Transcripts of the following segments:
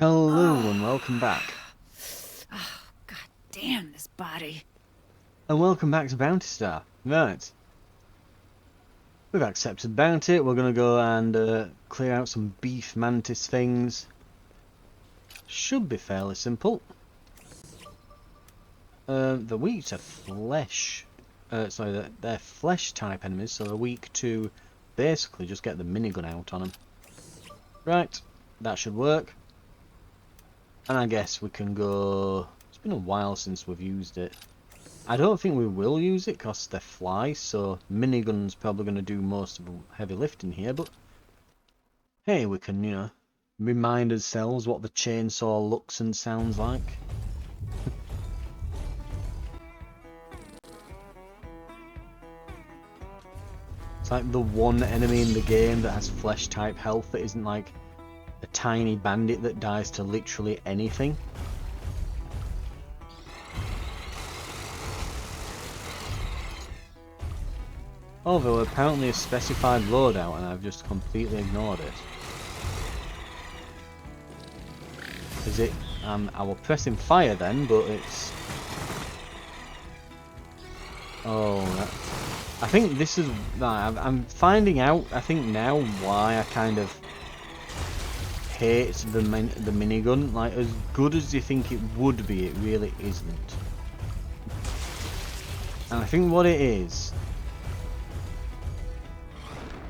Hello and welcome back. Oh, god damn this body. And welcome back to Bounty Star. Right. We've accepted Bounty. We're going to go and clear out some beef mantis things. Should be fairly simple. They're weak to flesh. They're flesh type enemies, so they're weak to basically just get the minigun out on them. Right. That should work. And I guess we can go... It's been a while since we've used it. I don't think we will use it because they fly, so minigun's probably going to do most of the heavy lifting here, but hey, we can, remind ourselves what the chainsaw looks and sounds like. It's like the one enemy in the game that has flesh type health that isn't like a tiny bandit that dies to literally anything. Although apparently a specified loadout and I've just completely ignored it. Is it? I will press in fire then, but it's... Oh, I think this is... I'm finding out, I think now, why I kind of hate the minigun. Like, as good as you think it would be, it really isn't. And I think what it is...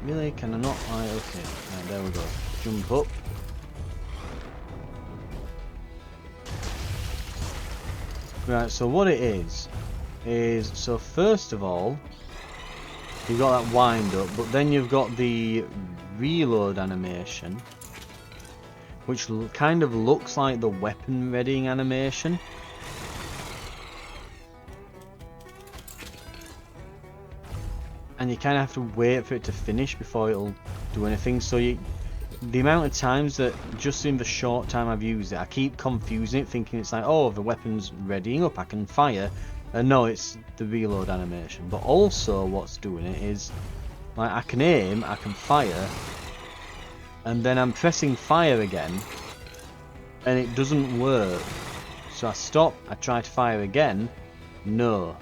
Really? Can I not? Okay. Right, there we go. Jump up. Right, so what it is, so first of all, you've got that wind up, but then you've got the reload animation, which kind of looks like the weapon readying animation. And you kind of have to wait for it to finish before it'll do anything. So the amount of times that, just in the short time I've used it, I keep confusing it, thinking it's like, oh, the weapon's readying up, I can fire. And no, it's the reload animation. But also what's doing it is, like, I can aim, I can fire, and then I'm pressing fire again, and it doesn't work. So I stop, I try to fire again, no.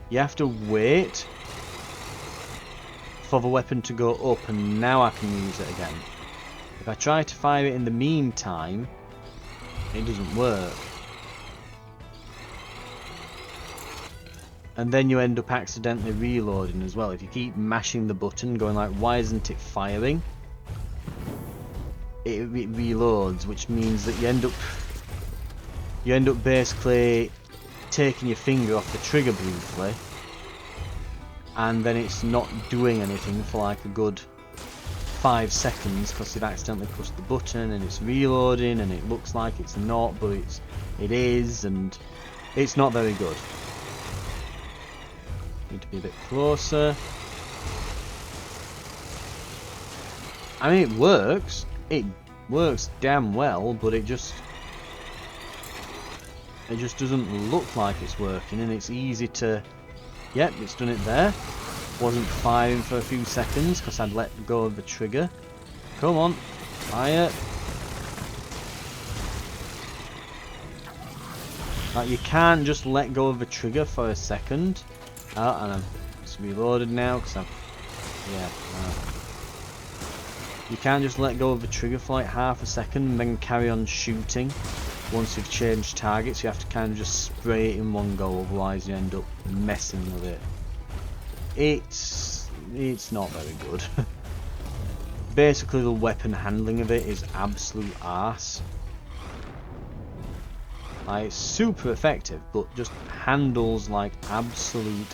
You have to wait for the weapon to go up, and now I can use it again. If I try to fire it in the meantime, it doesn't work. And then you end up accidentally reloading as well. If you keep mashing the button, going like, why isn't it firing? It reloads, which means that you end up basically taking your finger off the trigger briefly, and then it's not doing anything for like a good 5 seconds because you've accidentally pushed the button, and it's reloading and it looks like it's not, but it is, and it's not very good. Need to be a bit closer. I mean, it works damn well, but it just doesn't look like it's working, and it's easy to... Yep, it's done it there. Wasn't firing for a few seconds because I'd let go of the trigger. Come on, fire. Like, you can't just let go of the trigger for a second. Oh, and it's reloaded now because I've... Yeah, you can't just let go of the trigger for like half a second and then carry on shooting once you've changed targets. You have to kind of just spray it in one go, otherwise you end up messing with it. It's not very good. Basically the weapon handling of it is absolute arse. Like, it's super effective, but just handles like absolute,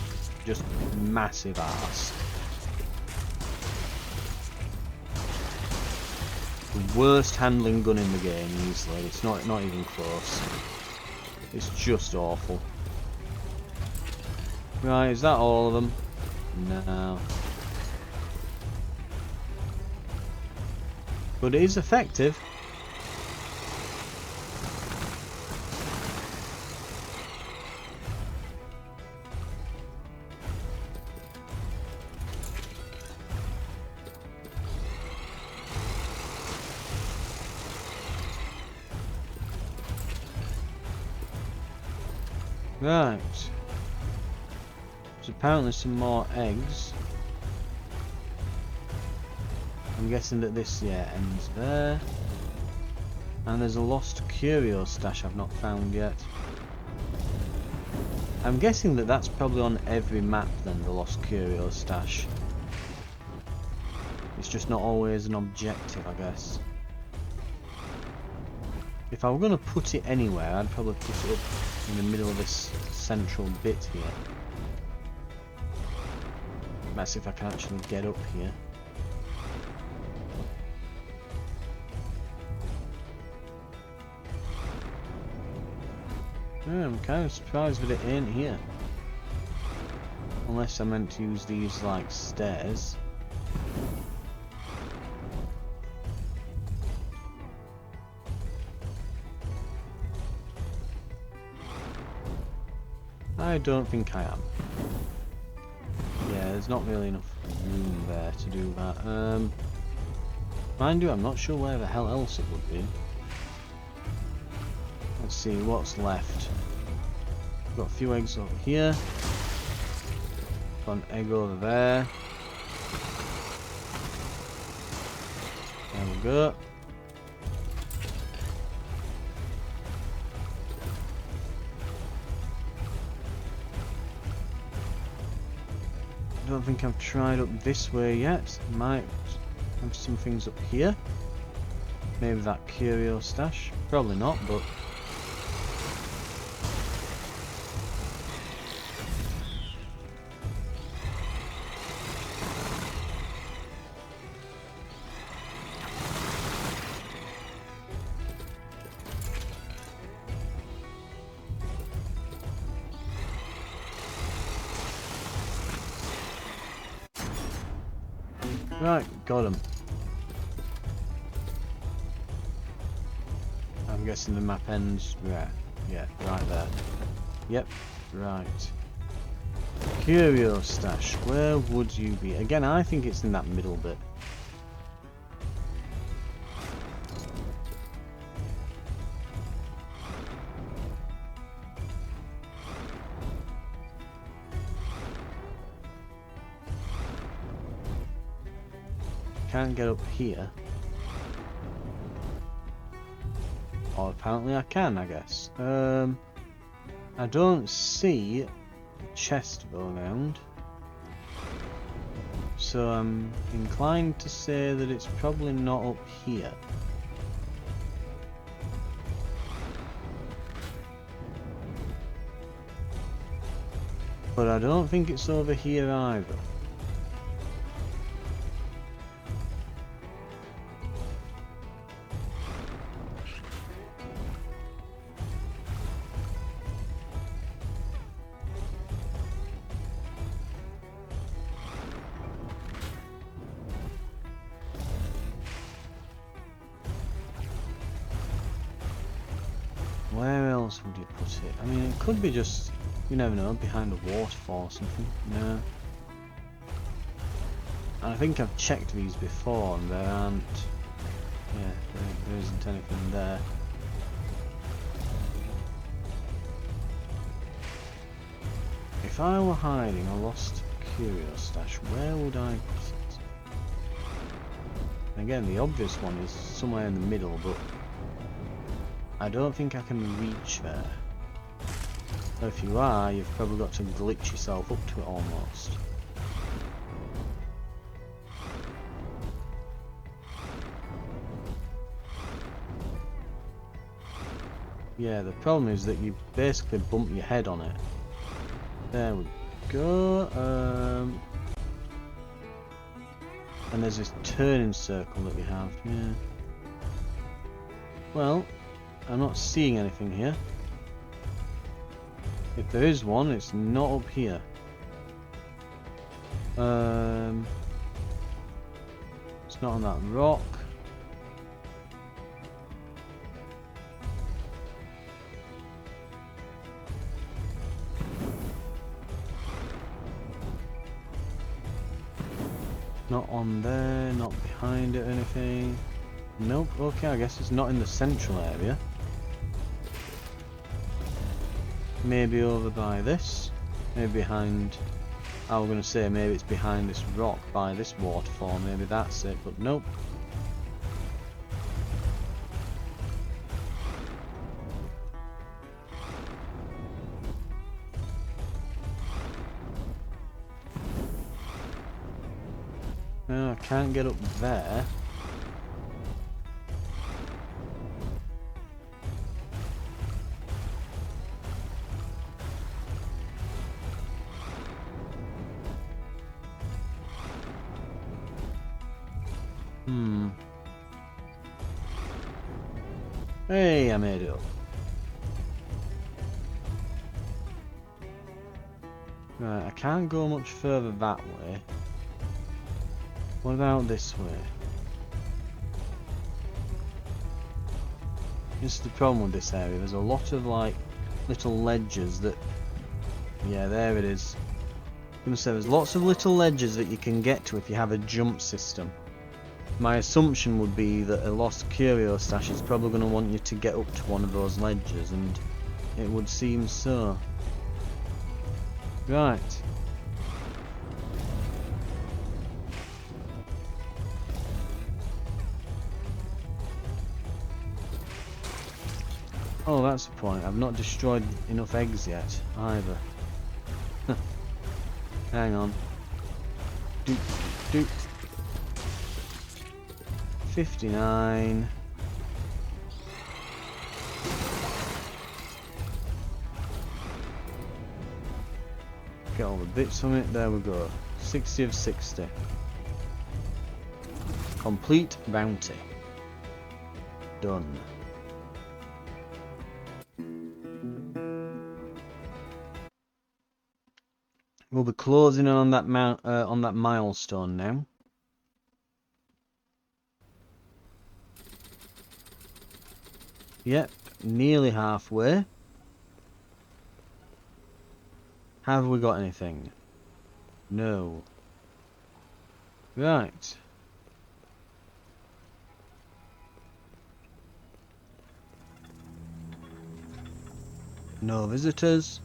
just massive arse. The worst handling gun in the game, easily. It's not even close. It's just awful. Right, is that all of them? No. But it is effective. Right. There's apparently some more eggs. I'm guessing that this, yeah, ends there. And there's a lost curio stash I've not found yet. I'm guessing that that's probably on every map then, the lost curio stash. It's just not always an objective, I guess. If I were going to put it anywhere, I'd probably put it up in the middle of this central bit here. Let's see if I can actually get up here. Yeah, I'm kind of surprised that it ain't here. Unless I meant to use these like stairs. I don't think I am. Yeah, there's not really enough room there to do that. Mind you, I'm not sure where the hell else it would be. Let's see what's left. Got a few eggs over here. Got an egg over there. There we go. I don't think I've tried up this way yet. Might have some things up here. Maybe that curio stash. Probably not, but right, got him. I'm guessing the map ends, yeah, right there. Yep, right. Curio stash, where would you be? Again, I think it's in that middle bit. Can't get up here. Or apparently I can, I guess. I don't see a chest going around. So I'm inclined to say that it's probably not up here. But I don't think it's over here either. Where else would you put it? I mean, it could be just, you never know, behind a waterfall or something. No. And I think I've checked these before and there aren't... Yeah, there isn't anything there. If I were hiding a lost curio stash, where would I put it? Again, the obvious one is somewhere in the middle, but I don't think I can reach there. So if you are, you've probably got to glitch yourself up to it almost. Yeah, the problem is that you basically bump your head on it. There we go. And there's this turning circle that we have. Yeah. Well, I'm not seeing anything here. If there is one, it's not up here. It's not on that rock. Not on there, not behind it or anything. Nope, okay, I guess it's not in the central area. Maybe over by this. Maybe behind... I was going to say maybe it's behind this rock by this waterfall. Maybe that's it, but nope. No, I can't get up there. Hey, I made it up. Right, I can't go much further that way. What about this way? This is the problem with this area. There's a lot of like little ledges that... Yeah, there it is. I'm gonna say there's lots of little ledges that you can get to if you have a jump system. My assumption would be that a lost curio stash is probably going to want you to get up to one of those ledges, and it would seem so. Right. Oh, that's the point. I've not destroyed enough eggs yet, either. Hang on. Doop, doop. 59. Get all the bits from it. There we go. 60 of 60. Complete bounty. Done. We'll be closing in on that milestone now. Yep, nearly halfway. Have we got anything? No. Right. No visitors.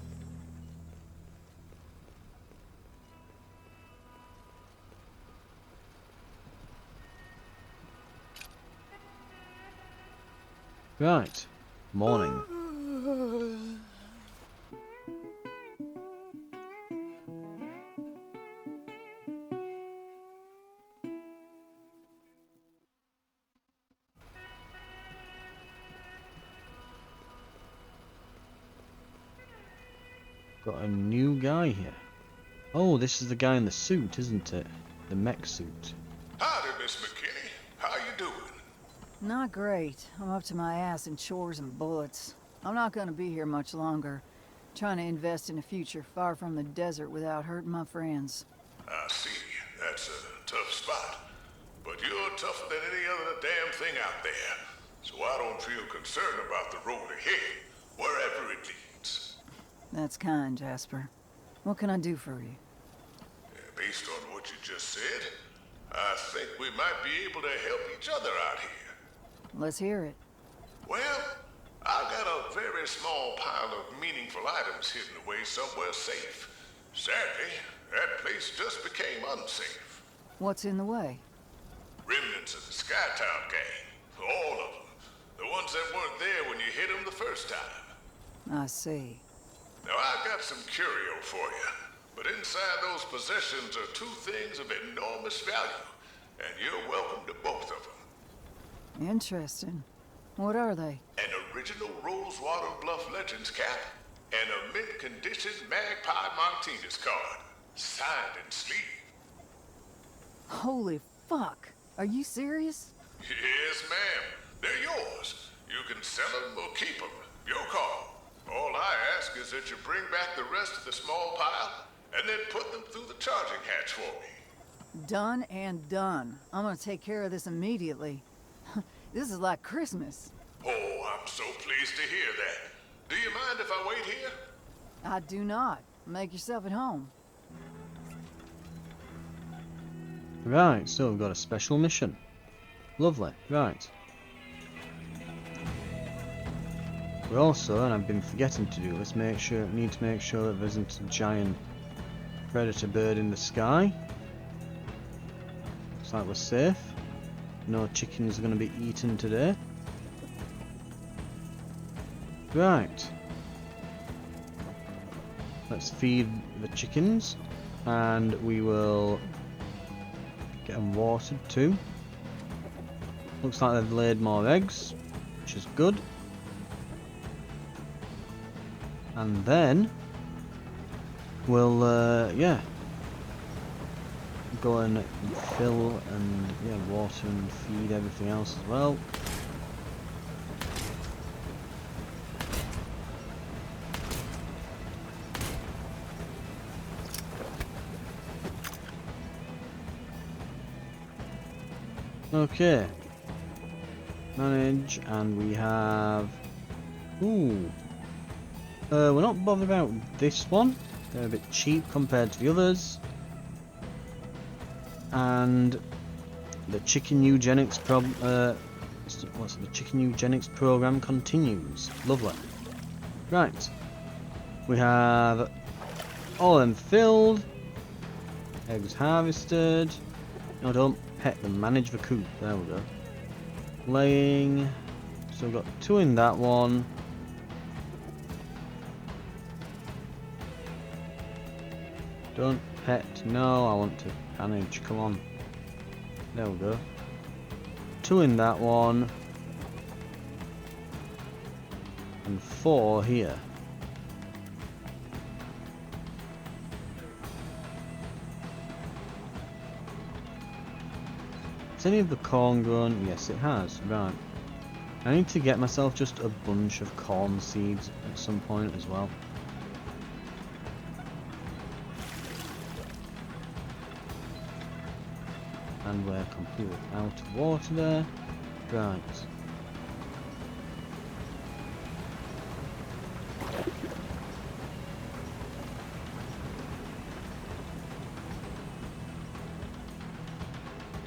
Right. Morning. Got a new guy here. Oh, this is the guy in the suit, isn't it? The mech suit. Howdy, Miss McKinney. How you doing? Not great. I'm up to my ass in chores and bullets. I'm not gonna be here much longer. Trying to invest in a future far from the desert without hurting my friends. I see. That's a tough spot. But you're tougher than any other damn thing out there. So I don't feel concerned about the road ahead, wherever it leads. That's kind, Jasper. What can I do for you? Based on what you just said, I think we might be able to help each other out here. Let's hear it. Well, I've got a very small pile of meaningful items hidden away somewhere safe. Sadly, that place just became unsafe. What's in the way? Remnants of the Skytown gang. All of them. The ones that weren't there when you hit them the first time. I see. Now, I've got some curio for you. But inside those possessions are two things of enormous value. And you're welcome to both of them. Interesting. What are they? An original Rosewater Bluff Legends cap, and a mint condition Magpie Martinez card, signed and sleeved. Holy fuck. Are you serious? Yes, ma'am. They're yours. You can sell them or keep them. Your call. All I ask is that you bring back the rest of the small pile, and then put them through the charging hatch for me. Done and done. I'm gonna take care of this immediately. This is like Christmas. Oh, I'm so pleased to hear that. Do you mind if I wait here? I do not. Make yourself at home. Right, so we've got a special mission. Lovely, right. We also, and I've been forgetting to do, need to make sure that there isn't a giant predator bird in the sky. Looks like we're safe. No chickens are going to be eaten today. Right. Let's feed the chickens, and we will get them watered too. Looks like they've laid more eggs, which is good. And then we'll yeah, go and fill and water and feed everything else as well. Okay. Manage, and we have... Ooh. We're not bothered about this one. They're a bit cheap compared to the others. And the chicken eugenics the chicken eugenics program continues. Lovely. Right. We have all of them filled. Eggs harvested. No, don't pet them. Manage the coop. There we go. Laying. So we've got 2 in that one. Don't pet. No, I want to manage. Come on. There we go. 2 in that one. And 4 here. Has any of the corn grown? Yes, it has. Right. I need to get myself just a bunch of corn seeds at some point as well. And we're completely out of water there. Right.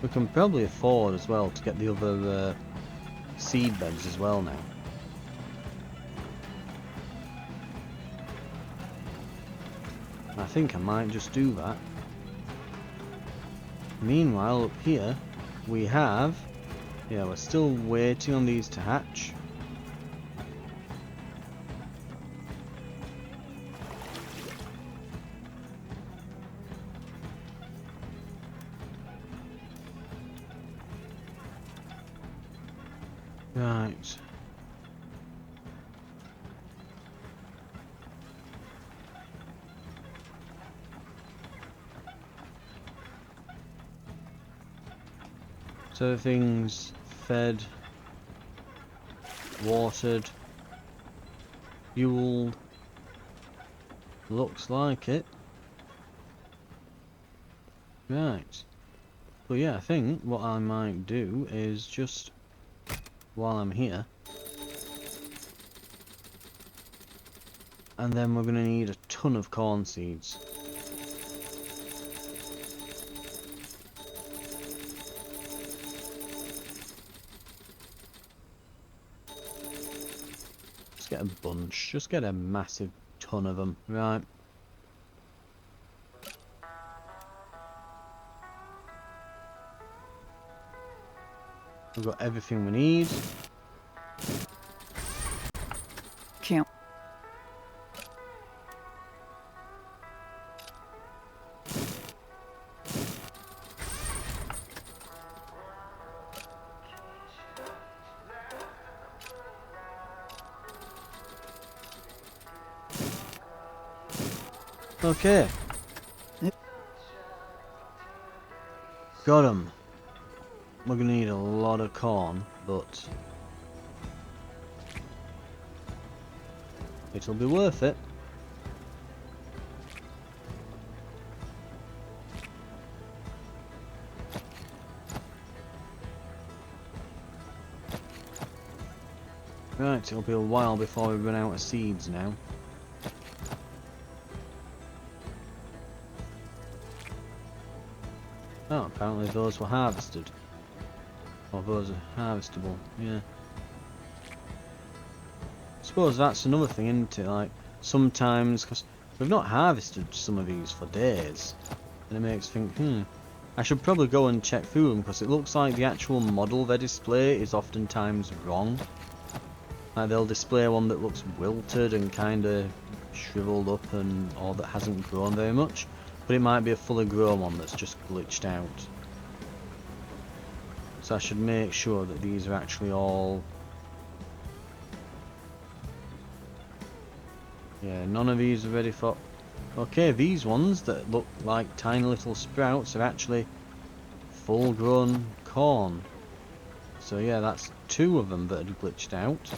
We can probably afford as well to get the other seed beds as well now. I think I might just do that. Meanwhile, up here we have... Yeah, we're still waiting on these to hatch. Right. So everything's fed, watered, fueled. Looks like it. Right. But yeah, I think what I might do is just, while I'm here, and then we're going to need a ton of corn seeds. Just get a bunch, just get a massive ton of them, right? We've got everything we need. Can't. Okay. Got 'em. We're gonna need a lot of corn, but it'll be worth it. Right, it'll be a while before we run out of seeds now. Oh, apparently those were harvested. Or those are harvestable, yeah. suppose that's another thing, isn't it? Like, sometimes, because we've not harvested some of these for days, and it makes me think, I should probably go and check through them, because it looks like the actual model they display is oftentimes wrong. Like, they'll display one that looks wilted and kind of shriveled up, and or that hasn't grown very much, but it might be a fully grown one that's just glitched out. So I should make sure that these are actually all... Yeah, none of these are ready for... Okay, these ones that look like tiny little sprouts are actually full grown corn. So yeah, that's 2 of them that had glitched out.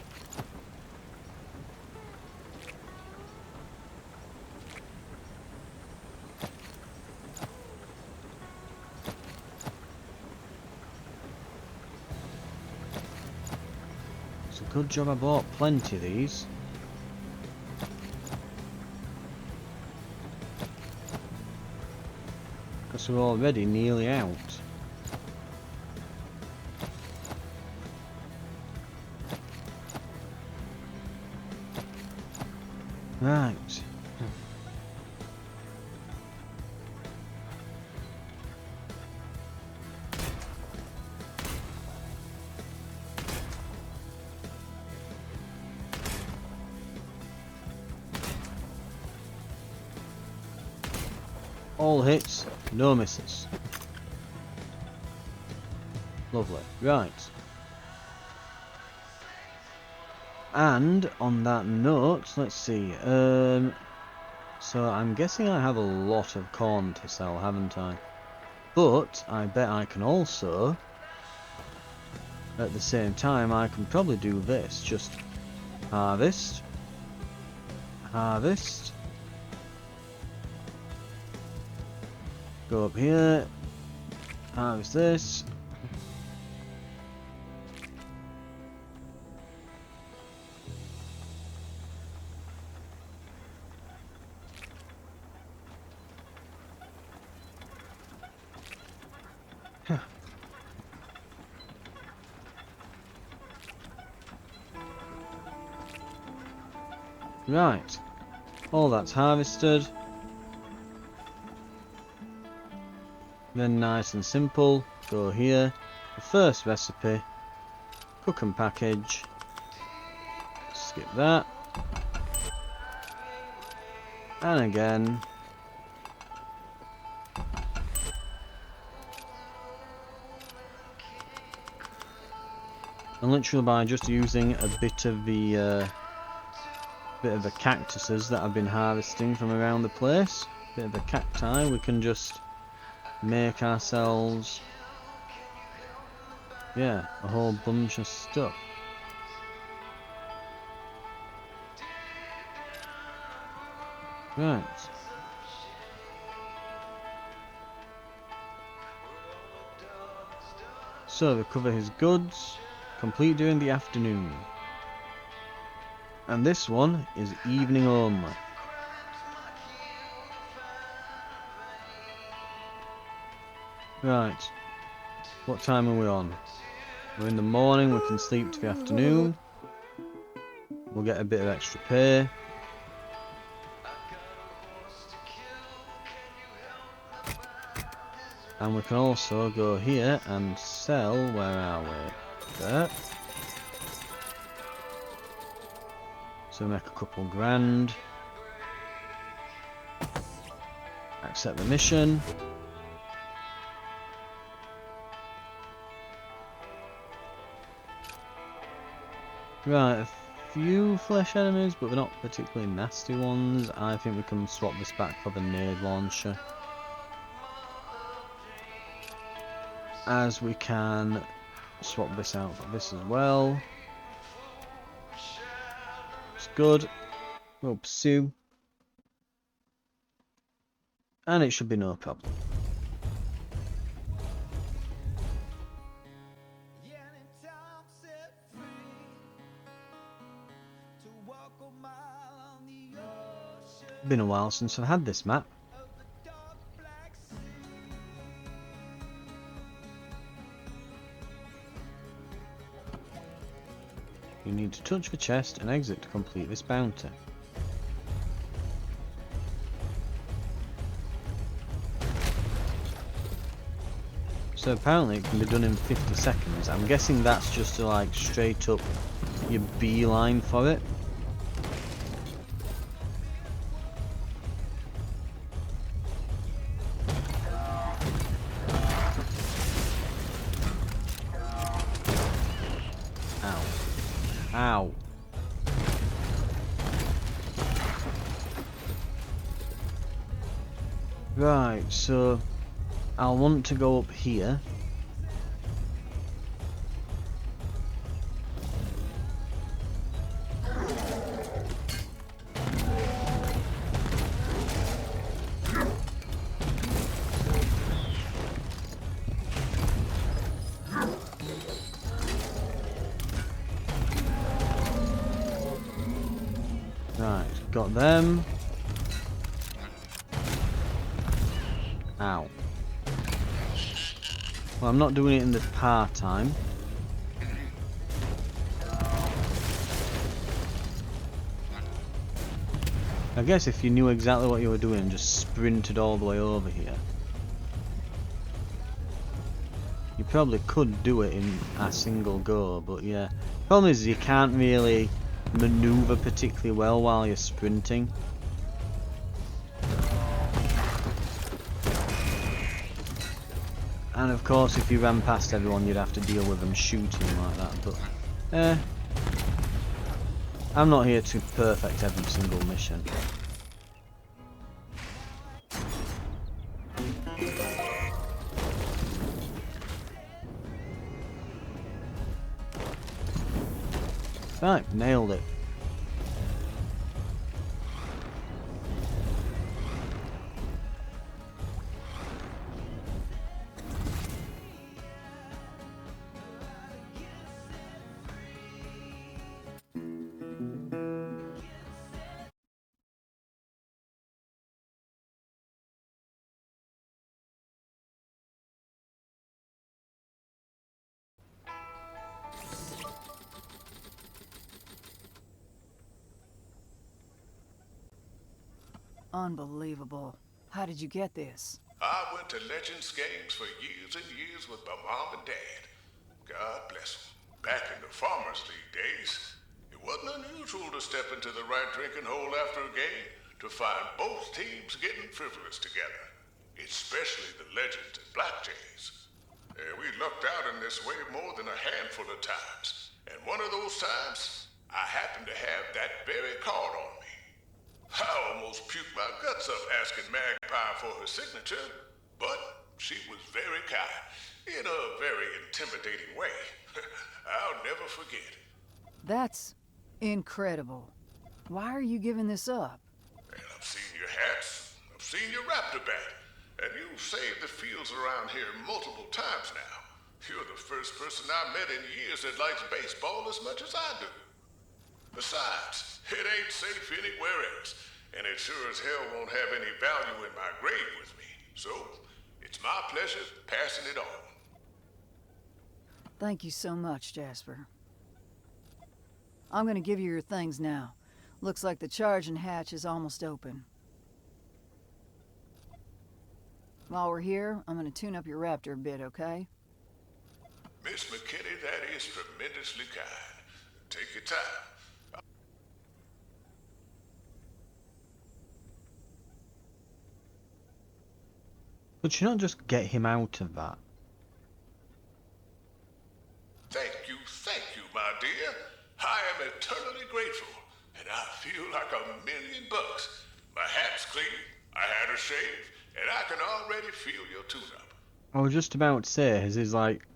It's a good job I bought plenty of these. Because we're already nearly out. Right. All hits, no misses. Lovely. Right. And on that note, let's see. So I'm guessing I have a lot of corn to sell, haven't I? But I bet I can also, at the same time, I can probably do this. Just harvest, harvest. Go up here, harvest this. Right, all that's harvested. Then nice and simple, go here. The first recipe, cook and package. Skip that. And again. And literally by just using a bit of the cactuses that I've been harvesting from around the place, bit of the cacti, we can just make ourselves, yeah, a whole bunch of stuff. Right. So recover his goods, complete during the afternoon. And this one is evening only. Right. What time are we on? We're in the morning, we can sleep to the afternoon. We'll get a bit of extra pay. And we can also go here and sell, where are we? There. So make a couple grand. Accept the mission. Right, a few flesh enemies, but they're not particularly nasty ones. I think we can swap this back for the nade launcher. As we can swap this out for this as well. It's good. We'll pursue. And it should be no problem. Been a while since I've had this map. You You need to touch the chest and exit to complete this bounty. So apparently it can be done in 50 seconds. I'm guessing that's just to like straight up your beeline for it. Ow. Ow. Right, so I'll want to go up here. Right, got them. Ow. Well, I'm not doing it in the part-time. I guess if you knew exactly what you were doing and just sprinted all the way over here, you probably could do it in a single go, but yeah. Problem is you can't really maneuver particularly well while you're sprinting. And of course if you ran past everyone you'd have to deal with them shooting like that, but I'm not here to perfect every single mission. Right, nailed it. Unbelievable. How did you get this? I went to Legends games for years and years with my mom and dad. God bless them. Back in the Farmers League days, it wasn't unusual to step into the right drinking hole after a game to find both teams getting frivolous together, especially the Legends and Blackjays. We lucked out in this way more than a handful of times, and one of those times, I happened to have that very card on me. I almost puked my guts up asking Magpie for her signature, but she was very kind, in a very intimidating way. I'll never forget. That's incredible. Why are you giving this up? And I've seen your hats, I've seen your raptor bat, and you've saved the fields around here multiple times now. You're the first person I met in years that likes baseball as much as I do. Besides, it ain't safe anywhere else, and it sure as hell won't have any value in my grave with me. So, it's my pleasure passing it on. Thank you so much, Jasper. I'm gonna give you your things now. Looks like the charging hatch is almost open. While we're here, I'm gonna tune up your raptor a bit, okay? Miss McKinney, that is tremendously kind. Take your time. Could you not just get him out of that? Thank you, my dear. I am eternally grateful, and I feel like $1,000,000. My hat's clean, I had a shave, and I can already feel your tune-up. I was just about to say, his like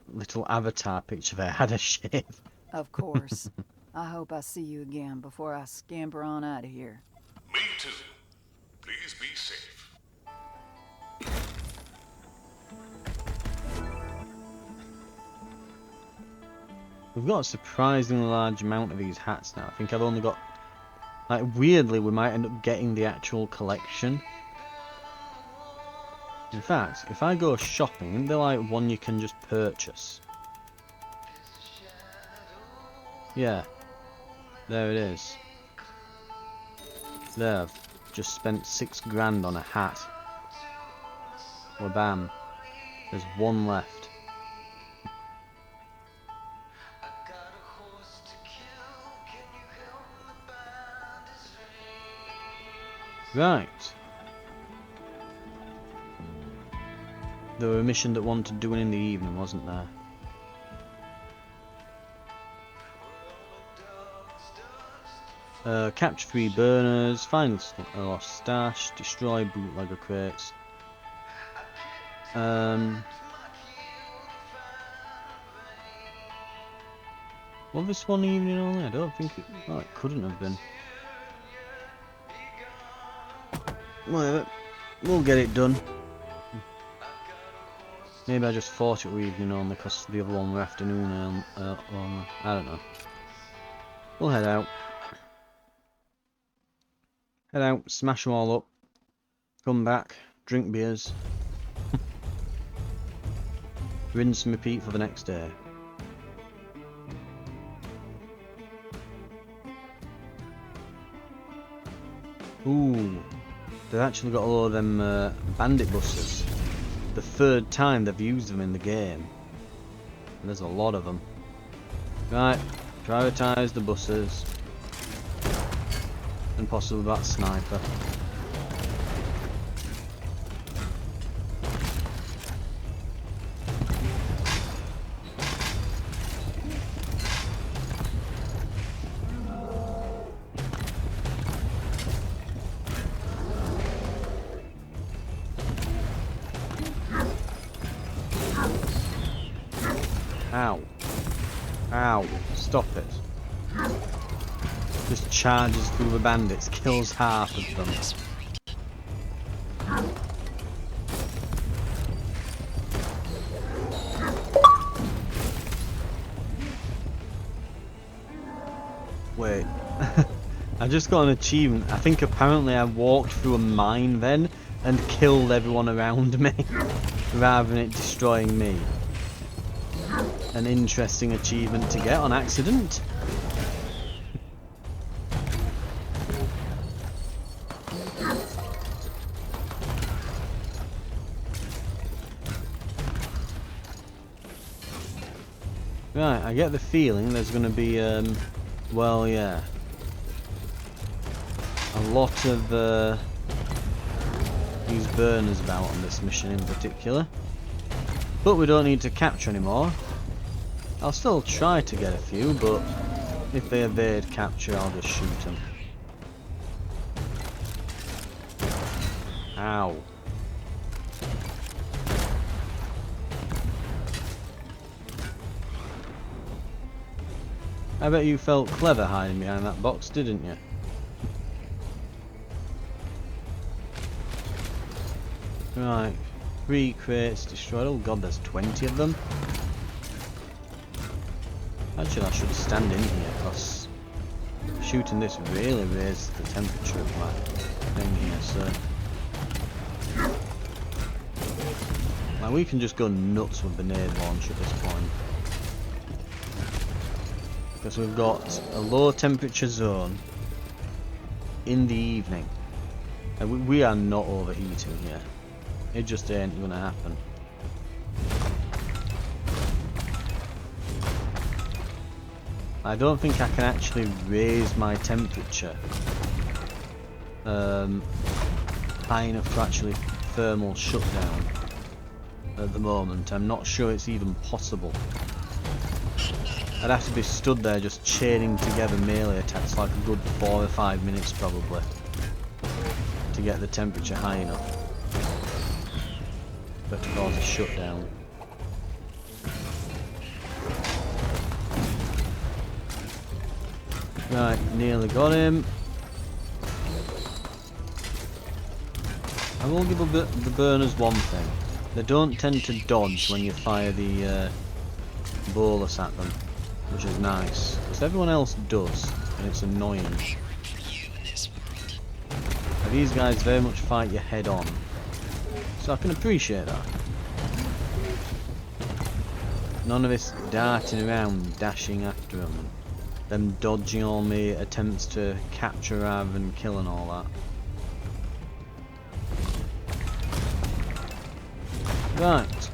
little avatar picture there had a shave. Of course. I hope I see you again before I scamper on out of here. Me too. Please be safe. We've got a surprisingly large amount of these hats now. I think I've only got... Like, weirdly, we might end up getting the actual collection. In fact, if I go shopping, isn't there like one you can just purchase? Yeah. There it is. There, I've just spent 6 grand on a hat. Well, bam. There's one left. Right. There were a mission that wanted doing in the evening, wasn't there? Capture 3 burners, find a lost stash, destroy bootlegger crates. Was this one evening only? I don't think it... Oh, it couldn't have been. Whatever. We'll get it done. Maybe I just thought it were evening only because the other one were afternoon only. I don't know. We'll head out. Head out, smash them all up. Come back, drink beers. Rinse and repeat for the next day. Ooh, they've actually got a lot of them bandit buses. The 3rd time they've used them in the game. And there's a lot of them. Right, prioritise the buses. And possibly that sniper. Ow. Ow. Stop it. Just charges through the bandits, kills half of them. Wait. I just got an achievement. I think apparently I walked through a mine then and killed everyone around me rather than it destroying me. An interesting achievement to get on accident. Right, I get the feeling there's going to be, well, yeah, a lot of these burners about on this mission in particular. But we don't need to capture anymore. I'll still try to get a few, but if they evade capture, I'll just shoot them. Ow. I bet you felt clever hiding behind that box, didn't you? Right, 3 crates destroyed. Oh god, there's 20 of them. Actually, I should stand in here, because shooting this really raises the temperature of my thing here, so... Like, we can just go nuts with the nade launch at this point. Because we've got a low temperature zone in the evening. And we are not overheating here. It just ain't gonna happen. I don't think I can actually raise my temperature high enough to actually thermal shutdown at the moment. I'm not sure it's even possible. I'd have to be stood there just chaining together melee attacks like a good 4 or 5 minutes probably to get the temperature high enough for it to cause a shutdown. Right, nearly got him. I will give the burners one thing. They don't tend to dodge when you fire the bolus at them, which is nice, because everyone else does, and it's annoying. But these guys very much fight you head on, so I can appreciate that. None of this darting around, dashing after them, them dodging all my attempts to capture rather than kill and all that. Right.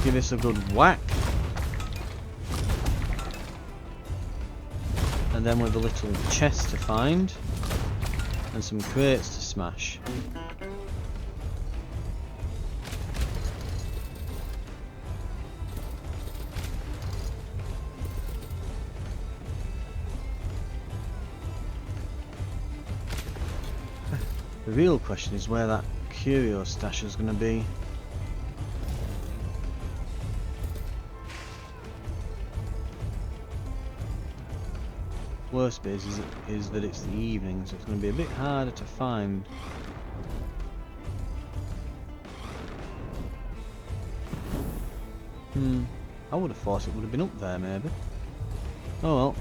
Give this a good whack. And then with a little chest to find. And some crates to smash. The real question is where that curio stash is going to be. Worst bit is that it's the evening, so it's going to be a bit harder to find. I would have thought it would have been up there maybe. Oh well.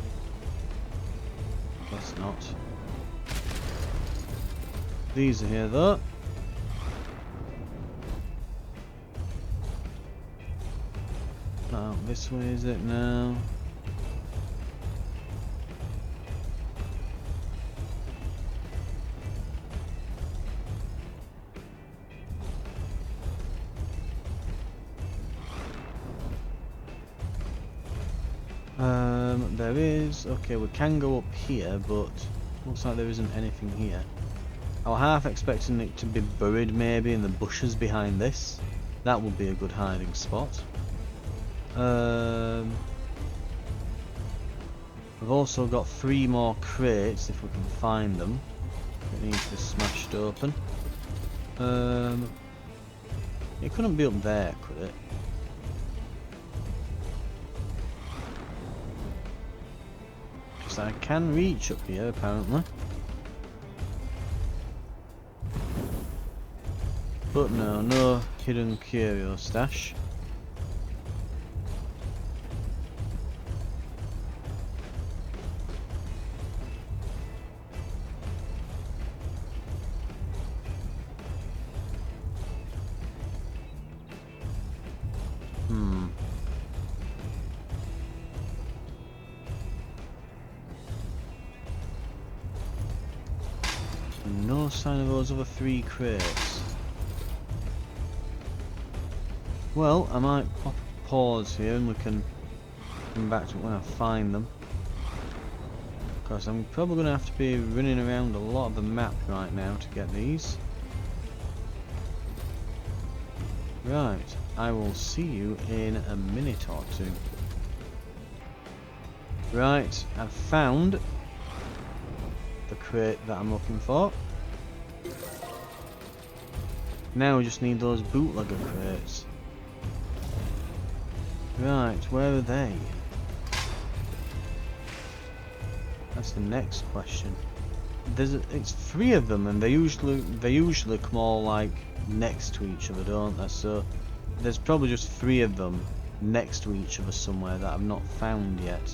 Guess not. These are here though. Oh, this way is it now? There is. Okay, we can go up here, but looks like there isn't anything here. I was half expecting it to be buried maybe in the bushes behind this. That would be a good hiding spot. I've also got 3 more crates if we can find them. It needs to be smashed open. It couldn't be up there, could it? Because I can reach up here apparently. But no hidden curio stash. No sign of those other 3 crates. Well, I might pop a pause here and we can come back to it when I find them. Because I'm probably going to have to be running around a lot of the map right now to get these. Right, I will see you in a minute or two. Right, I've found the crate that I'm looking for. Now we just need those bootlegger crates. Right, where are they? That's the next question. It's 3 of them, and they usually come all like next to each other, don't they? So there's probably just 3 of them next to each other somewhere that I've not found yet.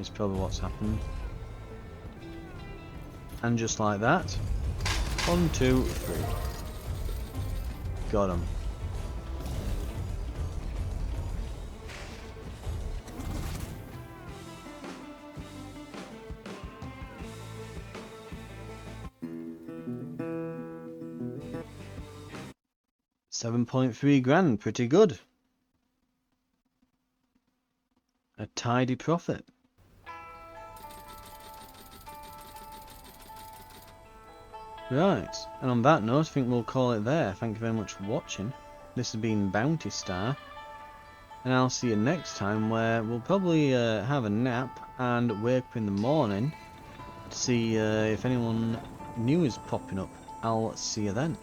Is probably what's happened. And just like that, 1, 2, 3. Got 'em. $7.3 grand, pretty good. A tidy profit. Right, and on that note, I think we'll call it there. Thank you very much for watching. This has been Bounty Star, and I'll see you next time, where we'll probably have a nap and wake up in the morning to see if anyone new is popping up. I'll see you then.